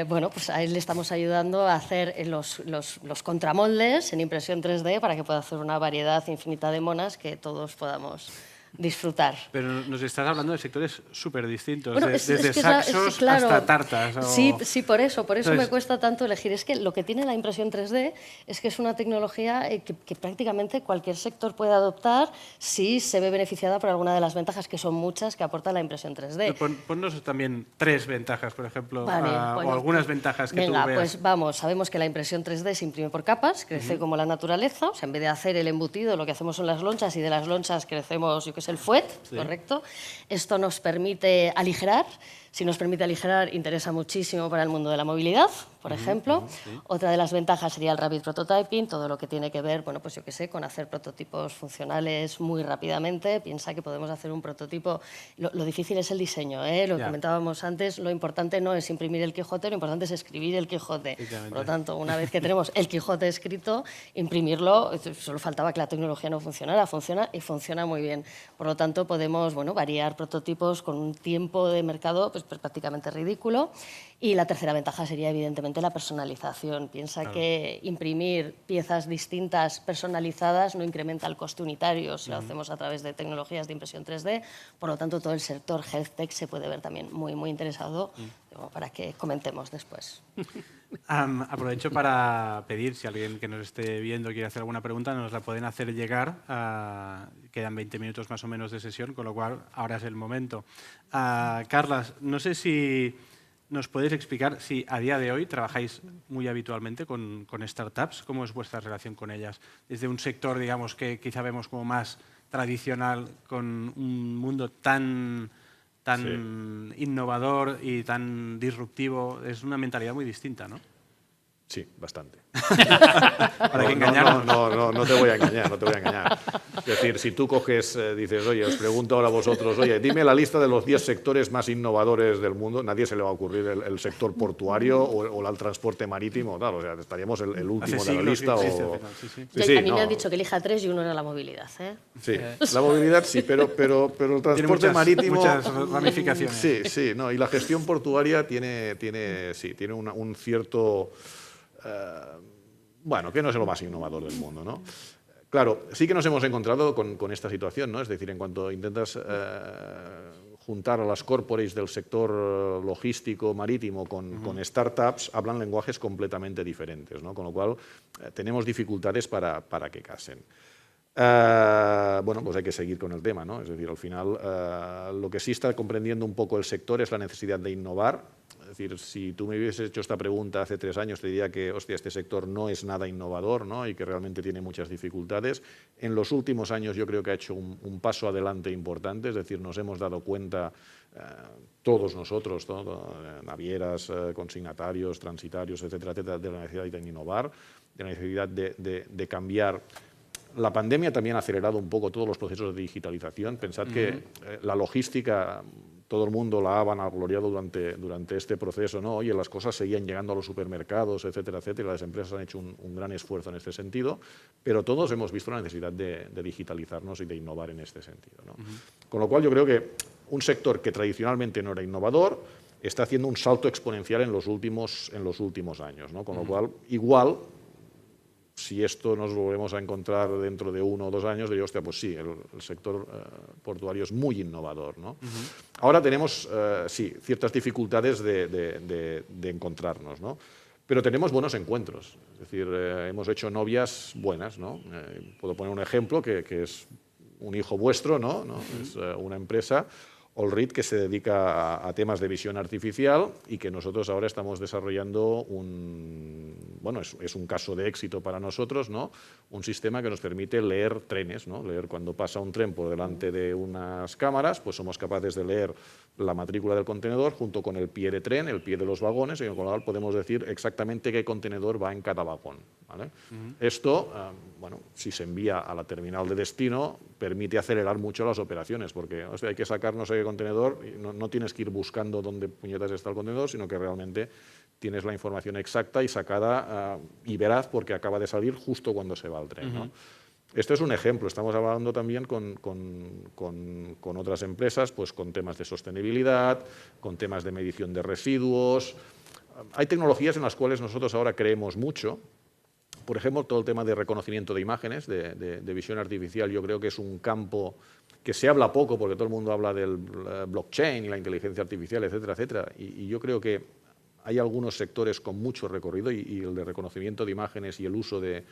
Bueno, pues a él le estamos ayudando a hacer los contramoldes en impresión 3D para que pueda hacer una variedad infinita de monas que todos podamos disfrutar. Pero nos estás hablando de sectores súper distintos, Bueno, desde que saxos claro, hasta tartas. Sí, por eso Entonces, me cuesta tanto elegir. Es que lo que tiene la impresión 3D es que es una tecnología que prácticamente cualquier sector puede adoptar si se ve beneficiada por alguna de las ventajas, que son muchas, que aporta la impresión 3D. Ponnos también 3 ventajas, por ejemplo, Vale, o algunas ventajas que tú veas. Pues vamos, sabemos que la impresión 3D se imprime por capas, crece como la naturaleza. O sea, en vez de hacer el embutido, lo que hacemos son las lonchas, y de las lonchas crecemos, yo qué sé, el fuet, ¿correcto? Esto nos permite aligerar. Si nos permite aligerar, interesa muchísimo para el mundo de la movilidad, por ejemplo. Otra de las ventajas sería el rapid prototyping, todo lo que tiene que ver, bueno, pues yo qué sé, con hacer prototipos funcionales muy rápidamente. Piensa que podemos hacer un prototipo. Lo difícil es el diseño, lo que comentábamos antes. Lo importante no es imprimir el Quijote, lo importante es escribir el Quijote. Por lo tanto, una vez que tenemos el Quijote escrito, imprimirlo, solo faltaba que la tecnología no funcionara. Funciona y funciona muy bien. Por lo tanto, podemos variar prototipos con un tiempo de mercado pues prácticamente ridículo. Y la tercera ventaja sería, evidentemente, la personalización. Piensa que imprimir piezas distintas, personalizadas, no incrementa el coste unitario si lo hacemos a través de tecnologías de impresión 3D. Por lo tanto, todo el sector health tech se puede ver también muy, muy interesado, para que comentemos después. Aprovecho para pedir, si alguien que nos esté viendo quiere hacer alguna pregunta, nos la pueden hacer llegar. Quedan 20 minutos más o menos de sesión, con lo cual ahora es el momento. Carlas, no sé si nos podéis explicar si a día de hoy trabajáis muy habitualmente con startups. ¿Cómo es vuestra relación con ellas? Desde un sector, digamos, que quizá vemos como más tradicional, con un mundo tan innovador y tan disruptivo, es una mentalidad muy distinta, ¿no? Sí, bastante. ¿Para qué engañarnos? No te voy a engañar, no te voy a engañar. Es decir, si tú coges, dices, oye, os pregunto ahora a vosotros, oye, dime la lista de los 10 sectores más innovadores del mundo, nadie se le va a ocurrir el sector portuario o el transporte marítimo, claro, o sea, estaríamos el último de la lista. A mí me han dicho que elija 3 y uno era la movilidad. Sí, la movilidad sí, pero el transporte marítimo... Muchas ramificaciones. Sí, no, y la gestión portuaria tiene un cierto... bueno, que no es lo más innovador del mundo, ¿no? Claro, sí que nos hemos encontrado con esta situación, ¿no? Es decir, en cuanto intentas juntar a las corporates del sector logístico marítimo con startups, hablan lenguajes completamente diferentes, ¿no? Con lo cual tenemos dificultades para que casen. Bueno, pues hay que seguir con el tema, ¿no? Es decir, al final lo que sí está comprendiendo un poco el sector es la necesidad de innovar. Es decir, si tú me hubieses hecho esta pregunta hace 3 años, te diría que, hostia, este sector no es nada innovador, ¿no? Y que realmente tiene muchas dificultades. En los últimos años yo creo que ha hecho un paso adelante importante, es decir, nos hemos dado cuenta todos nosotros, navieras, consignatarios, transitarios, etcétera, etcétera, de la necesidad de innovar, de la necesidad de cambiar. La pandemia también ha acelerado un poco todos los procesos de digitalización. Pensad que la logística, todo el mundo la ha vanagloriado durante este proceso, ¿no? Oye, las cosas seguían llegando a los supermercados, etcétera, etcétera. Las empresas han hecho un gran esfuerzo en este sentido, pero todos hemos visto la necesidad de digitalizarnos y de innovar en este sentido, ¿no? Con lo cual yo creo que un sector que tradicionalmente no era innovador está haciendo un salto exponencial en los últimos años, ¿no? Con lo cual, igual, si esto nos volvemos a encontrar dentro de 1 o 2 años, diría, hostia, pues sí, el sector portuario es muy innovador, ¿no? Ahora tenemos, sí, ciertas dificultades de encontrarnos, ¿no? Pero tenemos buenos encuentros, es decir, hemos hecho novias buenas, ¿no? Puedo poner un ejemplo que es un hijo vuestro, ¿no? Es una empresa, Allread, que se dedica a temas de visión artificial y que nosotros ahora estamos desarrollando es un caso de éxito para nosotros, ¿no? Un sistema que nos permite leer trenes, ¿no? Leer cuando pasa un tren por delante de unas cámaras, pues somos capaces de leer la matrícula del contenedor junto con el pie de tren, el pie de los vagones, y con lo cual podemos decir exactamente qué contenedor va en cada vagón, ¿vale? Esto, si se envía a la terminal de destino, permite acelerar mucho las operaciones, porque hay que sacar no sé qué contenedor, y no tienes que ir buscando dónde puñetas está el contenedor, sino que realmente tienes la información exacta y sacada y veraz, porque acaba de salir justo cuando se va al tren, ¿no? Esto es un ejemplo. Estamos hablando también con otras empresas, pues con temas de sostenibilidad, con temas de medición de residuos. Hay tecnologías en las cuales nosotros ahora creemos mucho. Por ejemplo, todo el tema de reconocimiento de imágenes, de visión artificial, yo creo que es un campo que se habla poco, porque todo el mundo habla del blockchain y la inteligencia artificial, etcétera, etcétera. Y yo creo que hay algunos sectores con mucho recorrido y el de reconocimiento de imágenes y el uso de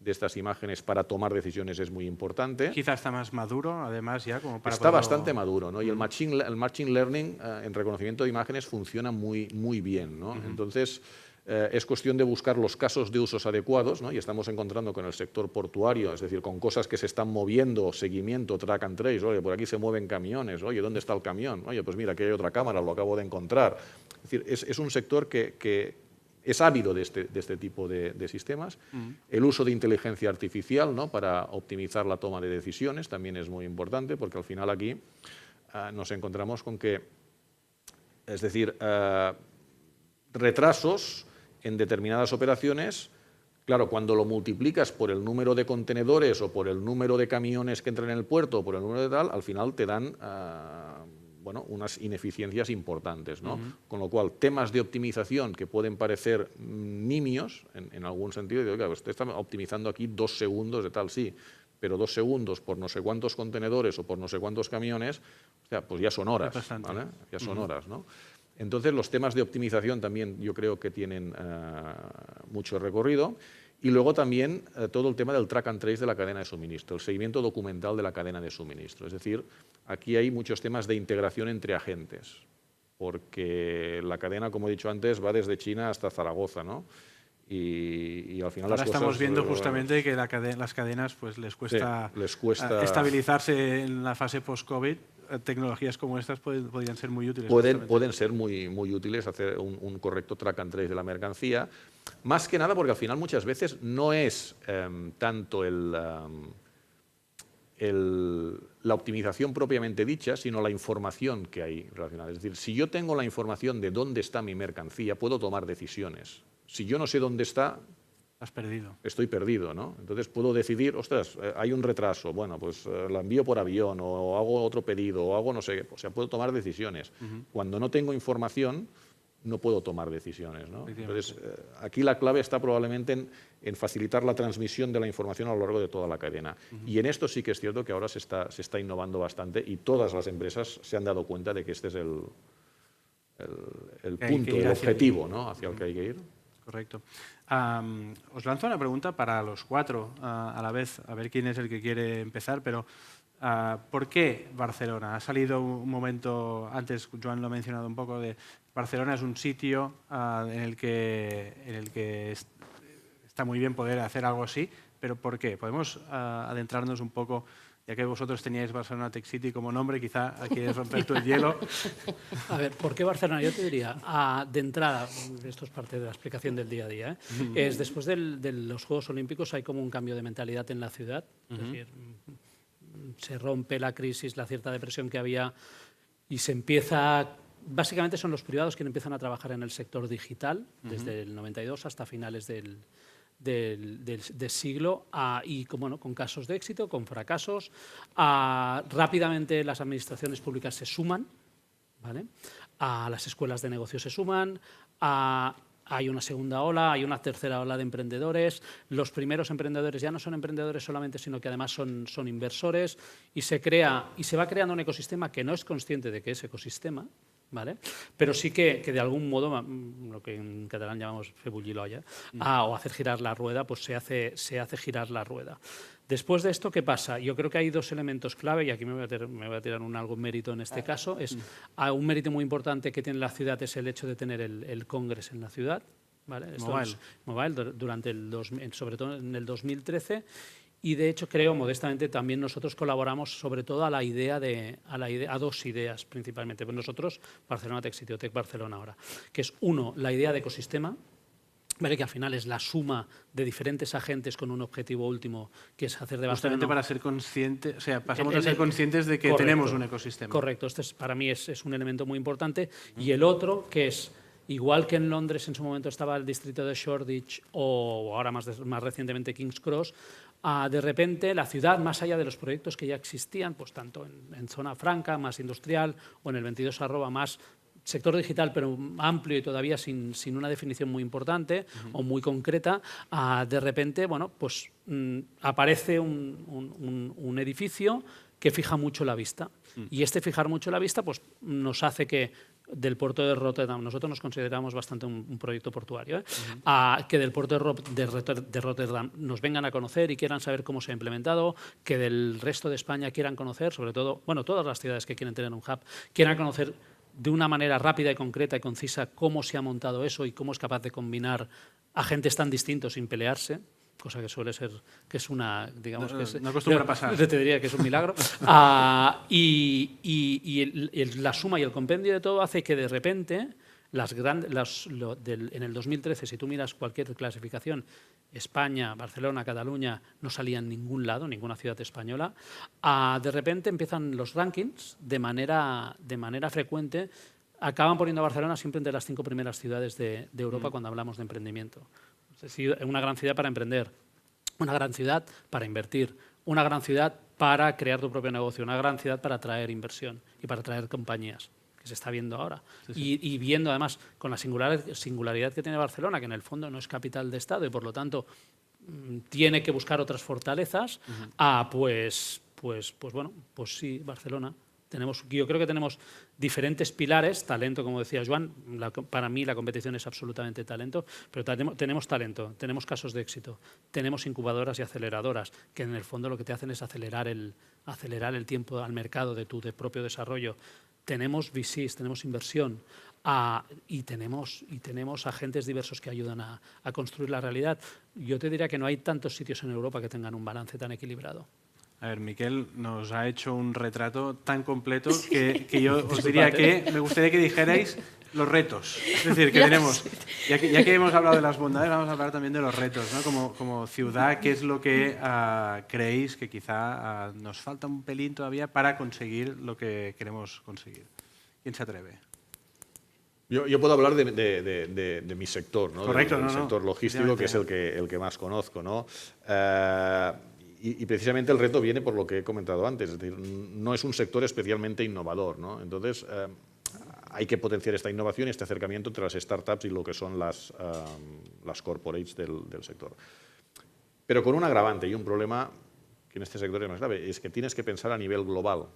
estas imágenes para tomar decisiones es muy importante. Quizá está más maduro, además, ya como para Está poderlo... bastante maduro, ¿no? Y el machine learning en reconocimiento de imágenes funciona muy, muy bien, ¿no? Entonces, es cuestión de buscar los casos de usos adecuados, ¿no? Y estamos encontrando con el sector portuario, es decir, con cosas que se están moviendo, seguimiento, track and trace. Oye, por aquí se mueven camiones. Oye, ¿dónde está el camión? Oye, pues mira, aquí hay otra cámara, lo acabo de encontrar. Es decir, es un sector que es ávido de este tipo de sistemas. El uso de inteligencia artificial, ¿no? Para optimizar la toma de decisiones también es muy importante, porque al final aquí nos encontramos con que, es decir, retrasos en determinadas operaciones, claro, cuando lo multiplicas por el número de contenedores o por el número de camiones que entran en el puerto o por el número de tal, al final te dan unas ineficiencias importantes, ¿no? Con lo cual, temas de optimización que pueden parecer nimios, en algún sentido, digo, claro, usted está optimizando aquí 2 segundos de tal, sí, pero 2 segundos por no sé cuántos contenedores o por no sé cuántos camiones, o sea, pues ya son horas, ¿vale? Ya son horas, ¿no? Entonces, los temas de optimización también yo creo que tienen mucho recorrido. Y luego también todo el tema del track and trace de la cadena de suministro, el seguimiento documental de la cadena de suministro. Es decir, aquí hay muchos temas de integración entre agentes, porque la cadena, como he dicho antes, va desde China hasta Zaragoza, ¿no? Y al final Ahora las cosas, estamos viendo justamente que las cadenas pues les cuesta estabilizarse en la fase post-COVID. Tecnologías como estas podrían ser muy útiles. Pueden ser muy útiles, hacer un correcto track and trace de la mercancía. Más que nada porque al final muchas veces no es tanto la optimización propiamente dicha, sino la información que hay relacionada. Es decir, si yo tengo la información de dónde está mi mercancía, puedo tomar decisiones. Si yo no sé dónde está, has perdido. Estoy perdido, ¿no? Entonces puedo decidir, ostras, hay un retraso, bueno, pues la envío por avión o hago otro pedido o hago no sé qué, o sea, puedo tomar decisiones. Cuando no tengo información, no puedo tomar decisiones, ¿no? Entonces, aquí la clave está probablemente en facilitar la transmisión de la información a lo largo de toda la cadena. Y en esto sí que es cierto que ahora se está innovando bastante y todas las empresas se han dado cuenta de que este es el punto, el objetivo, ¿no? Hacia el que hay que ir. Correcto. Os lanzo una pregunta para los 4 a la vez, a ver quién es el que quiere empezar, pero ¿por qué Barcelona? Ha salido un momento, antes Joan lo ha mencionado un poco, de Barcelona es un sitio en el que está muy bien poder hacer algo así, pero ¿por qué? ¿Podemos adentrarnos un poco, ya que vosotros teníais Barcelona Tech City como nombre, quizá quieres romper tú el hielo? A ver, ¿por qué Barcelona? Yo te diría, de entrada, esto es parte de la explicación del día a día, es después de los Juegos Olímpicos hay como un cambio de mentalidad en la ciudad, es decir, se rompe la crisis, la cierta depresión que había y se empieza... Básicamente son los privados quienes empiezan a trabajar en el sector digital, desde el 92 hasta finales del siglo, y con casos de éxito, con fracasos. Rápidamente las administraciones públicas se suman, ¿vale? Las escuelas de negocios se suman, hay una segunda ola, hay una tercera ola de emprendedores. Los primeros emprendedores ya no son emprendedores solamente, sino que además son inversores, y se va creando un ecosistema que no es consciente de que es ecosistema, ¿vale? Pero sí que de algún modo, lo que en catalán llamamos fer bullir l'olla, o hacer girar la rueda, pues se hace girar la rueda. Después de esto, ¿qué pasa? Yo creo que hay dos elementos clave, y aquí me voy a tirar algo mérito en este caso. Un mérito muy importante que tiene la ciudad es el hecho de tener el Congress en la ciudad, ¿vale? Mobile durante sobre todo en el 2013. Y de hecho creo modestamente también nosotros colaboramos sobre todo a dos ideas principalmente. Pues nosotros, Barcelona Tech City o Tech Barcelona ahora, que es la idea de ecosistema, ¿vale? Que al final es la suma de diferentes agentes con un objetivo último, que es hacer de Barcelona... Justamente para ser conscientes, o sea, pasamos a ser conscientes de que tenemos un ecosistema. Correcto, para mí es un elemento muy importante. Y el otro, que es... Igual que en Londres en su momento estaba el distrito de Shoreditch o ahora más recientemente King's Cross, de repente la ciudad, más allá de los proyectos que ya existían, pues tanto en zona franca, más industrial, o en el 22 arroba más sector digital, pero amplio y todavía sin una definición muy importante o muy concreta, de repente pues, aparece un edificio que fija mucho la vista. Y este fijar mucho la vista pues, nos hace que del puerto de Rotterdam, nosotros nos consideramos bastante un proyecto portuario, que del puerto de Rotterdam nos vengan a conocer y quieran saber cómo se ha implementado, que del resto de España quieran conocer, sobre todo, todas las ciudades que quieren tener un hub, quieran conocer de una manera rápida y concreta y concisa cómo se ha montado eso y cómo es capaz de combinar agentes tan distintos sin pelearse, cosa que suele ser, que es una, digamos que es... No acostumbra pasar. Te diría que es un milagro. La suma y el compendio de todo hace que de repente, en el 2013, si tú miras cualquier clasificación, España, Barcelona, Cataluña, no salía en ningún lado, ninguna ciudad española, de repente empiezan los rankings de manera frecuente, acaban poniendo a Barcelona siempre entre las 5 primeras ciudades de Europa cuando hablamos de emprendimiento. Es decir, una gran ciudad para emprender, una gran ciudad para invertir, una gran ciudad para crear tu propio negocio, una gran ciudad para atraer inversión y para atraer compañías, que se está viendo ahora. Sí. Y viendo además con la singularidad que tiene Barcelona, que en el fondo no es capital de Estado y por lo tanto tiene que buscar otras fortalezas, pues sí, Barcelona. Yo creo que tenemos diferentes pilares, talento, como decía Joan, para mí la competición es absolutamente talento, pero tenemos talento, tenemos casos de éxito, tenemos incubadoras y aceleradoras, que en el fondo lo que te hacen es acelerar el tiempo al mercado de tu propio desarrollo. Tenemos VCs, tenemos inversión y tenemos agentes diversos que ayudan a construir la realidad. Yo te diría que no hay tantos sitios en Europa que tengan un balance tan equilibrado. A ver, Miquel nos ha hecho un retrato tan completo que yo os diría que me gustaría que dijerais los retos. Es decir, que tenemos, ya que hemos hablado de las bondades, vamos a hablar también de los retos, ¿no? Como ciudad, ¿qué es lo que creéis que quizá nos falta un pelín todavía para conseguir lo que queremos conseguir? ¿Quién se atreve? Yo puedo hablar de mi sector, ¿no? Correcto, del sector logístico, que es el que más conozco, ¿no? Y precisamente el reto viene por lo que he comentado antes, es decir, no es un sector especialmente innovador, ¿no? Entonces, hay que potenciar esta innovación y este acercamiento entre las startups y lo que son las corporates del sector. Pero con un agravante y un problema que en este sector es más grave, es que tienes que pensar a nivel global,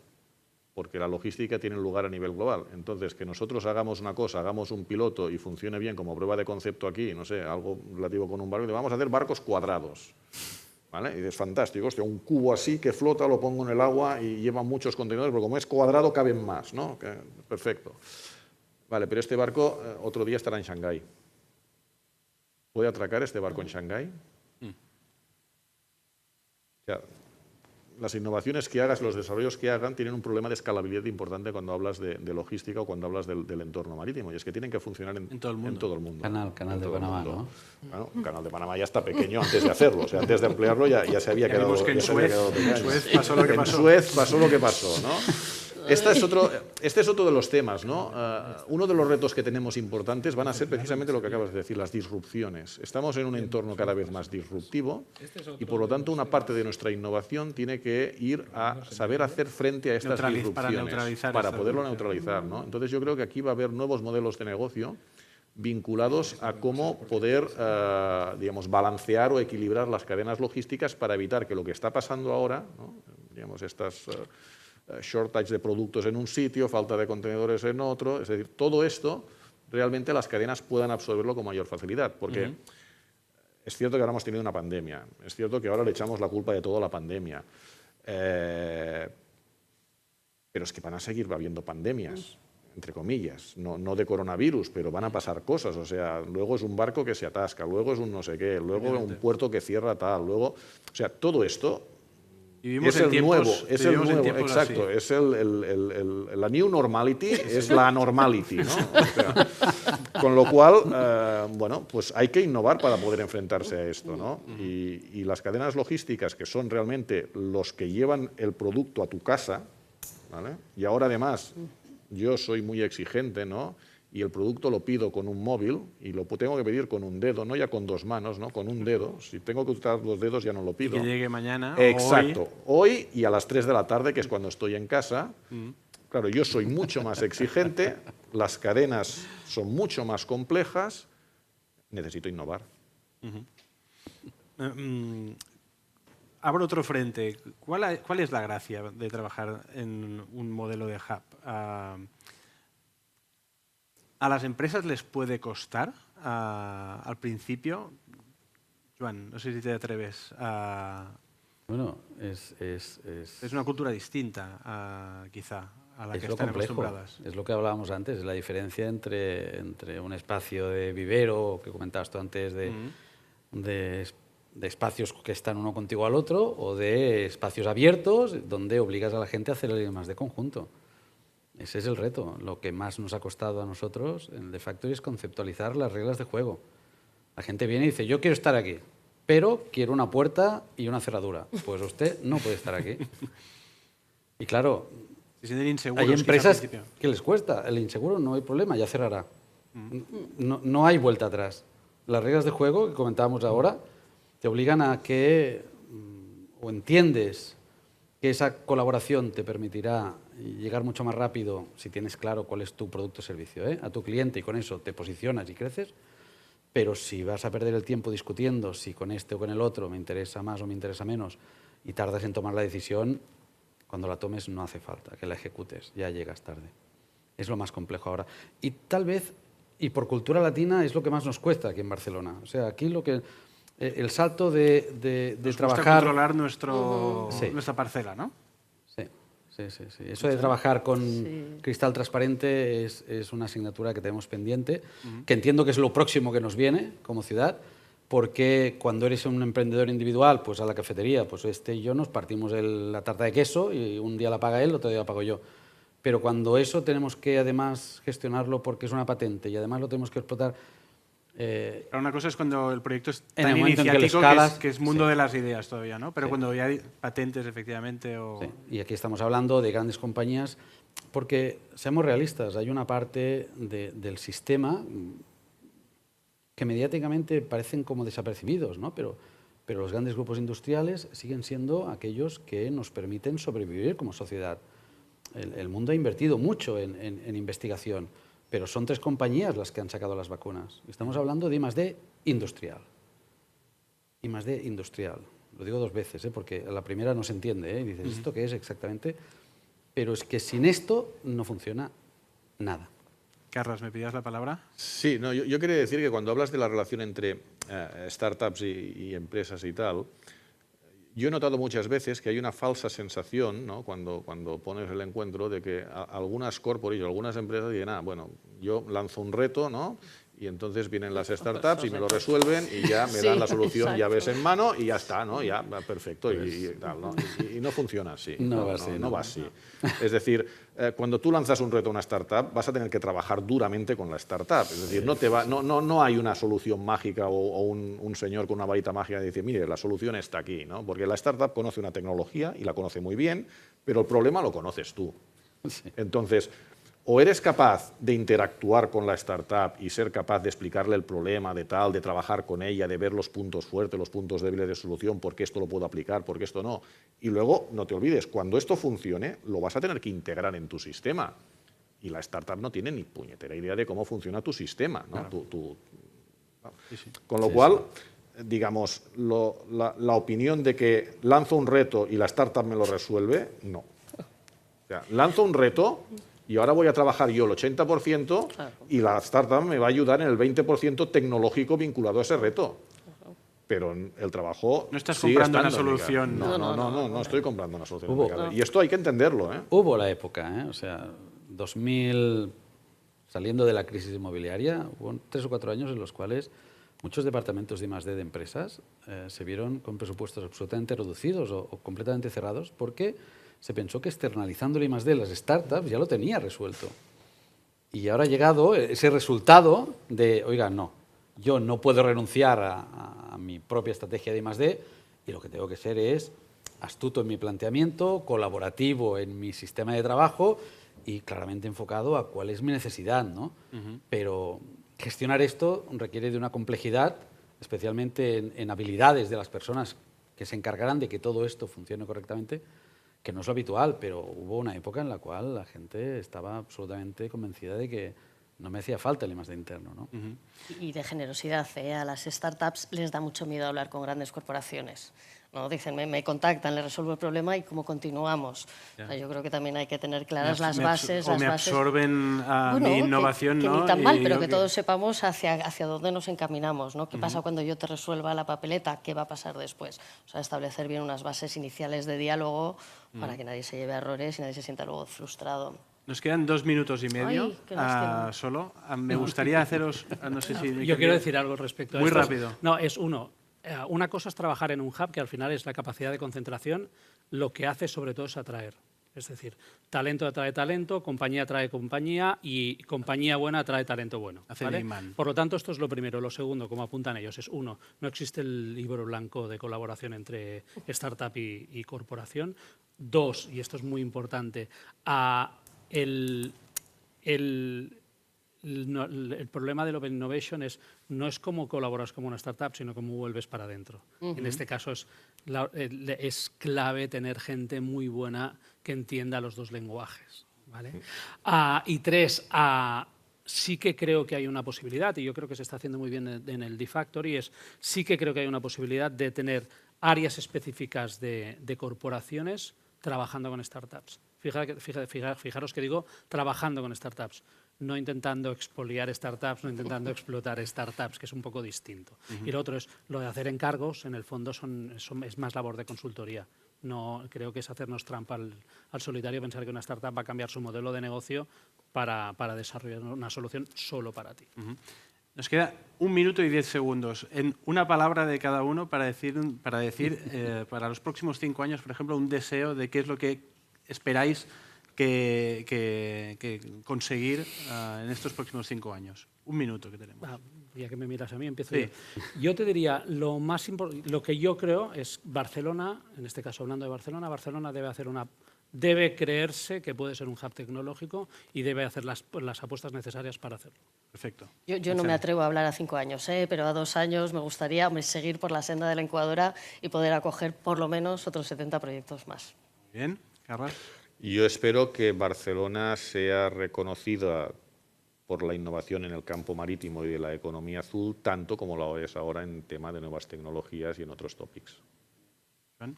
porque la logística tiene lugar a nivel global. Entonces, que nosotros hagamos una cosa, hagamos un piloto y funcione bien como prueba de concepto aquí, no sé, algo relativo con un barco, y vamos a hacer barcos cuadrados. ¿Vale? Y es fantástico, hostia, un cubo así que flota, lo pongo en el agua y lleva muchos contenedores, pero como es cuadrado caben más, ¿no? Perfecto. Vale, pero este barco otro día estará en Shanghái. ¿Puede atracar este barco en Shanghái? O sea, las innovaciones que hagas, los desarrollos que hagan, tienen un problema de escalabilidad importante cuando hablas de logística o cuando hablas del entorno marítimo. Y es que tienen que funcionar en todo el mundo. Canal de Panamá, ¿no? Bueno, el canal de Panamá ya está pequeño antes de hacerlo. O sea, antes de ampliarlo ya se había quedado. Vimos que en Suez pasó lo que pasó. En Suez pasó lo que pasó, ¿no? Este es otro de los temas, ¿no? Uno de los retos que tenemos importantes van a ser precisamente lo que acabas de decir, las disrupciones. Estamos en un entorno cada vez más disruptivo y, por lo tanto, una parte de nuestra innovación tiene que ir a saber hacer frente a estas disrupciones para poderlo neutralizar, ¿no? Entonces, yo creo que aquí va a haber nuevos modelos de negocio vinculados a cómo poder, digamos, balancear o equilibrar las cadenas logísticas para evitar que lo que está pasando ahora, ¿no? Digamos, estas shortage de productos en un sitio, falta de contenedores en otro, es decir, todo esto realmente las cadenas puedan absorberlo con mayor facilidad, porque es cierto que ahora hemos tenido una pandemia, es cierto que ahora le echamos la culpa de todo a la pandemia, pero es que van a seguir habiendo pandemias, entre comillas, no de coronavirus, pero van a pasar cosas, o sea, luego es un barco que se atasca, luego es un no sé qué, luego un puerto que cierra tal, luego, o sea, todo esto es el nuevo, exacto, es la new normality, es la normality, ¿no? O sea, con lo cual, bueno, pues hay que innovar para poder enfrentarse a esto, ¿no? Y las cadenas logísticas, que son realmente los que llevan el producto a tu casa, ¿vale? Y ahora además yo soy muy exigente, ¿no? Y el producto lo pido con un móvil y lo tengo que pedir con un dedo, no ya con dos manos, ¿no? Con un dedo. Si tengo que usar los dedos ya no lo pido. Y que llegue mañana. Exacto. Hoy y a las 3 de la tarde, que es cuando estoy en casa. Claro, yo soy mucho más exigente, las cadenas son mucho más complejas, necesito innovar. Abro otro frente. ¿Cuál es la gracia de trabajar en un modelo de hub? ¿A las empresas les puede costar al principio? Joan, no sé si te atreves a... Bueno, es una cultura distinta, quizá, a la que están acostumbradas. Es lo que hablábamos antes, la diferencia entre un espacio de vivero, que comentabas tú antes, de espacios que están uno contigo al otro, o de espacios abiertos, donde obligas a la gente a hacer el más de conjunto. Ese es el reto. Lo que más nos ha costado a nosotros en The Factory es conceptualizar las reglas de juego. La gente viene y dice, yo quiero estar aquí, pero quiero una puerta y una cerradura. Pues usted no puede estar aquí. Y claro, hay empresas que les cuesta. El inseguro no hay problema, ya cerrará. No hay vuelta atrás. Las reglas de juego que comentábamos ahora te obligan a que, o entiendes que esa colaboración te permitirá llegar mucho más rápido si tienes claro cuál es tu producto o servicio, a tu cliente, y con eso te posicionas y creces. Pero si vas a perder el tiempo discutiendo si con este o con el otro me interesa más o me interesa menos y tardas en tomar la decisión, cuando la tomes no hace falta que la ejecutes, ya llegas tarde. Es lo más complejo ahora. Y tal vez, y por cultura latina, es lo que más nos cuesta aquí en Barcelona. O sea, aquí el salto de trabajar... controlar nuestra parcela, ¿no? Sí. Eso de trabajar con cristal transparente es una asignatura que tenemos pendiente, que entiendo que es lo próximo que nos viene como ciudad, porque cuando eres un emprendedor individual, pues a la cafetería, pues este y yo nos partimos la tarta de queso y un día la paga él, otro día la pago yo. Pero cuando eso tenemos que además gestionarlo porque es una patente y además lo tenemos que explotar... una cosa es cuando el proyecto es en el tan momento en que iniciático, lo escalas, que es mundo de las ideas todavía, ¿no? Pero cuando ya hay patentes, efectivamente... Y aquí estamos hablando de grandes compañías, porque, seamos realistas, hay una parte del sistema que mediáticamente parecen como desapercibidos, ¿no? Pero los grandes grupos industriales siguen siendo aquellos que nos permiten sobrevivir como sociedad. El mundo ha invertido mucho en investigación, pero son 3 compañías las que han sacado las vacunas. Estamos hablando de I+D industrial. I+D industrial. Lo digo 2 veces, porque a la primera no se entiende. Y dices, ¿esto qué es exactamente? Pero es que sin esto no funciona nada. Carlos, ¿me pedías la palabra? Sí, no, yo quería decir que cuando hablas de la relación entre startups y empresas y tal, Yo he notado muchas veces que hay una falsa sensación, ¿no? cuando pones el encuentro, de que algunas corporaciones, algunas empresas dicen, bueno, yo lanzo un reto, ¿no? Y entonces vienen las startups y me lo resuelven y ya me dan la solución, llaves en mano y ya está, ¿no? Ya, perfecto, y tal, ¿no? Y no funciona así. No va así, no va así. Es decir, cuando tú lanzas un reto a una startup, vas a tener que trabajar duramente con la startup. Es decir, no hay una solución mágica o un señor con una varita mágica que dice, mire, la solución está aquí, ¿no? Porque la startup conoce una tecnología y la conoce muy bien, pero el problema lo conoces tú. Sí. Entonces, o eres capaz de interactuar con la startup y ser capaz de explicarle el problema, de trabajar con ella, de ver los puntos fuertes, los puntos débiles de solución, por qué esto lo puedo aplicar, por qué esto no. Y luego, no te olvides, cuando esto funcione, lo vas a tener que integrar en tu sistema. Y la startup no tiene ni puñetera idea de cómo funciona tu sistema, ¿no? Claro. Con lo cual, digamos, la opinión de que lanzo un reto y la startup me lo resuelve, no. O sea, lanzo un reto y ahora voy a trabajar yo el 80% y la startup me va a ayudar en el 20% tecnológico vinculado a ese reto. Pero el trabajo No estás sigue comprando una estando, solución. No estoy comprando una solución. Y esto hay que entenderlo, ¿eh? Hubo la época, o sea, 2000, saliendo de la crisis inmobiliaria, hubo 3 o 4 años en los cuales muchos departamentos de I+D de empresas se vieron con presupuestos absolutamente reducidos o completamente cerrados porque se pensó que externalizando el I+D las startups ya lo tenía resuelto. Y ahora ha llegado ese resultado de, oiga, no, yo no puedo renunciar a mi propia estrategia de I+D y lo que tengo que ser es astuto en mi planteamiento, colaborativo en mi sistema de trabajo y claramente enfocado a cuál es mi necesidad, ¿no? Pero gestionar esto requiere de una complejidad, especialmente en habilidades de las personas que se encargarán de que todo esto funcione correctamente, que no es lo habitual, pero hubo una época en la cual la gente estaba absolutamente convencida de que no me hacía falta el I+D interno, ¿no? Y de generosidad, a las startups les da mucho miedo hablar con grandes corporaciones, ¿no? Dicen, me contactan, les resuelvo el problema y cómo continuamos. O sea, yo creo que también hay que tener claras las bases. O me absorben Bueno, mi innovación, que ¿no? ni tan mal, Y pero yo que todos sepamos hacia dónde nos encaminamos, ¿no? ¿Qué pasa cuando yo te resuelva la papeleta? ¿Qué va a pasar después? O sea, establecer bien unas bases iniciales de diálogo para que nadie se lleve a errores y nadie se sienta luego frustrado. Nos quedan 2 minutos y medio Ay, qué lástima. solo. Me gustaría haceros, no sé si... Yo quiero decir algo respecto a Muy esto. rápido. No, es una cosa es trabajar en un hub, que al final es la capacidad de concentración, lo que hace sobre todo es atraer. Es decir, talento atrae talento, compañía atrae compañía y compañía buena atrae talento bueno. Hace ¿vale? de imán. Por lo tanto, esto es lo primero. Lo segundo, como apuntan ellos, es no existe el libro blanco de colaboración entre startup y corporación. 2, y esto es muy importante, el problema del Open Innovation no es cómo colaboras como una startup, sino cómo vuelves para adentro. En este caso es clave tener gente muy buena que entienda los dos lenguajes, ¿vale? Y 3, sí que creo que hay una posibilidad, y yo creo que se está haciendo muy bien en el D-Factory, sí que creo que hay una posibilidad de tener áreas específicas de corporaciones trabajando con startups. Fijaros que digo trabajando con startups, no intentando expoliar startups, no intentando explotar startups, que es un poco distinto. Y lo otro es lo de hacer encargos, en el fondo es más labor de consultoría. No creo que es hacernos trampa al solitario pensar que una startup va a cambiar su modelo de negocio para desarrollar una solución solo para ti. Nos queda 1 minuto y 10 segundos. En una palabra de cada uno para decir para los próximos 5 años, por ejemplo, un deseo de qué es lo que esperáis que conseguir en estos próximos 5 años. 1 minuto que tenemos. Ya que me miras a mí, empiezo Sí. yo. Yo te diría, lo que yo creo es Barcelona, en este caso hablando de Barcelona debe creerse que puede ser un hub tecnológico y debe hacer las apuestas necesarias para hacerlo. Perfecto. Yo no me atrevo a hablar a 5 años, pero a 2 años me gustaría seguir por la senda de la incubadora y poder acoger por lo menos otros 70 proyectos más. Muy bien, Carles. Yo espero que Barcelona sea reconocida por la innovación en el campo marítimo y de la economía azul, tanto como lo es ahora en tema de nuevas tecnologías y en otros topics. Juan.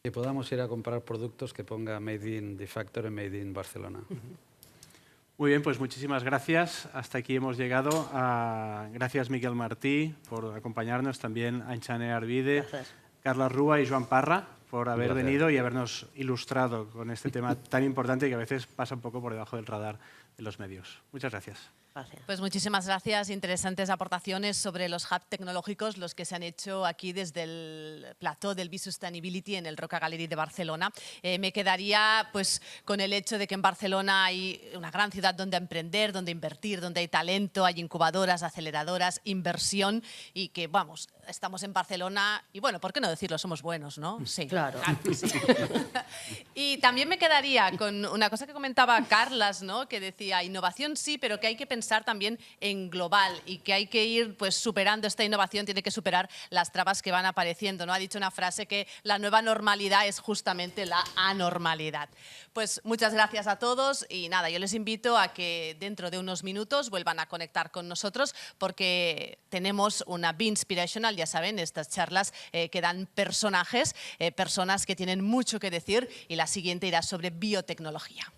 Que podamos ir a comprar productos que ponga Made in D-Factory, Made in Barcelona. Muy bien, pues muchísimas gracias. Hasta aquí hemos llegado. Gracias, Miquel Martí, por acompañarnos. También a Anchane Arvide, Gracias. Carla Rúa y Joan Parra, por haber placer. venido y habernos ilustrado con este tema tan importante que a veces pasa un poco por debajo del radar de los medios. Muchas gracias. Gracias. Pues muchísimas gracias, interesantes aportaciones sobre los hubs tecnológicos, los que se han hecho aquí desde el plató del B-Sustainability en el Roca Gallery de Barcelona. Me quedaría pues con el hecho de que en Barcelona hay una gran ciudad donde emprender, donde invertir, donde hay talento, hay incubadoras, aceleradoras, inversión y que, vamos, estamos en Barcelona y bueno, ¿por qué no decirlo? Somos buenos, ¿no? Sí. Claro. Que sí. Y también me quedaría con una cosa que comentaba Carlas, ¿no? Que decía, innovación sí, pero que hay que pensar también en global y que hay que ir pues superando esta innovación, tiene que superar las trabas que van apareciendo, ¿no? Ha dicho una frase que la nueva normalidad es justamente la anormalidad. Pues muchas gracias a todos y nada, yo les invito a que dentro de unos minutos vuelvan a conectar con nosotros porque tenemos una Be-Inspirational, ya saben, estas charlas que dan personajes, personas que tienen mucho que decir y la siguiente irá sobre biotecnología.